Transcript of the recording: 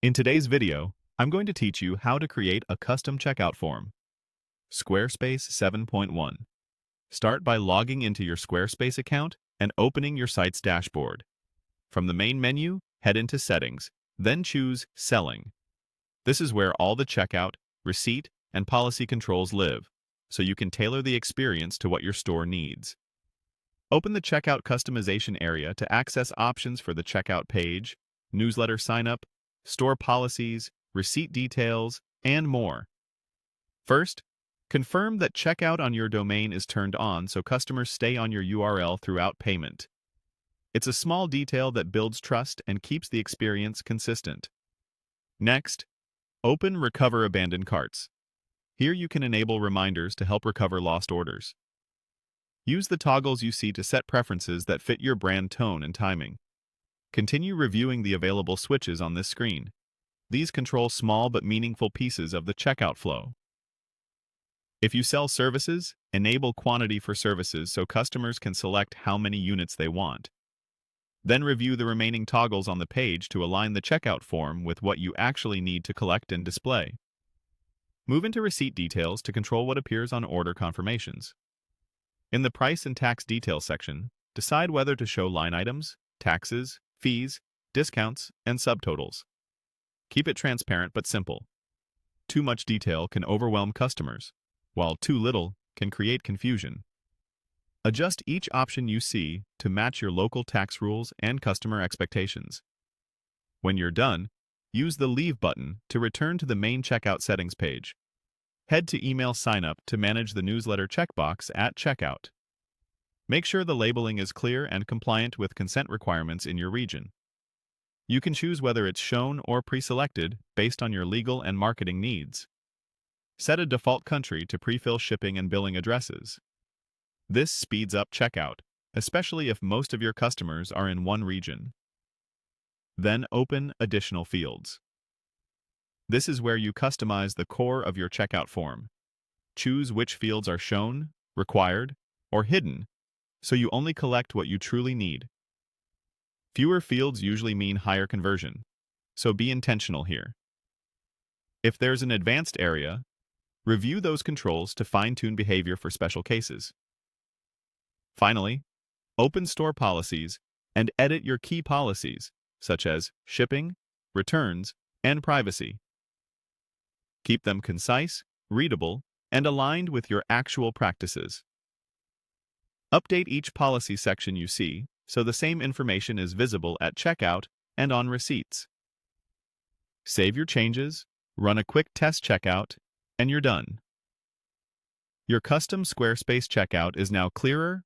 In today's video, I'm going to teach you how to create a custom checkout form. Squarespace 7.1. Start by logging into your Squarespace account and opening your site's dashboard. From the main menu, head into Settings, then choose Selling. This is where all the checkout, receipt, and policy controls live, so you can tailor the experience to what your store needs. Open the Checkout Customization area to access options for the checkout page, newsletter sign-up, store policies, receipt details, and more. First, confirm that checkout on your domain is turned on so customers stay on your URL throughout payment. It's a small detail that builds trust and keeps the experience consistent. Next, open Recover Abandoned Carts. Here you can enable reminders to help recover lost orders. Use the toggles you see to set preferences that fit your brand tone and timing. Continue reviewing the available switches on this screen. These control small but meaningful pieces of the checkout flow. If you sell services, enable quantity for services so customers can select how many units they want. Then review the remaining toggles on the page to align the checkout form with what you actually need to collect and display. Move into receipt details to control what appears on order confirmations. In the price and tax details section, decide whether to show line items, taxes, fees, discounts, and subtotals. Keep it transparent but simple. Too much detail can overwhelm customers, while too little can create confusion. Adjust each option you see to match your local tax rules and customer expectations. When you're done, use the Leave button to return to the main checkout settings page. Head to Email Sign-up to manage the newsletter checkbox at checkout. Make sure the labeling is clear and compliant with consent requirements in your region. You can choose whether it's shown or pre-selected based on your legal and marketing needs. Set a default country to pre-fill shipping and billing addresses. This speeds up checkout, especially if most of your customers are in one region. Then open Additional Fields. This is where you customize the core of your checkout form. Choose which fields are shown, required, or hidden, so you only collect what you truly need. Fewer fields usually mean higher conversion, so be intentional here. If there's an advanced area, review those controls to fine-tune behavior for special cases. Finally, open store policies and edit your key policies, such as shipping, returns, and privacy. Keep them concise, readable, and aligned with your actual practices. Update each policy section you see so the same information is visible at checkout and on receipts. Save your changes, run a quick test checkout, and you're done. Your custom Squarespace checkout is now clearer,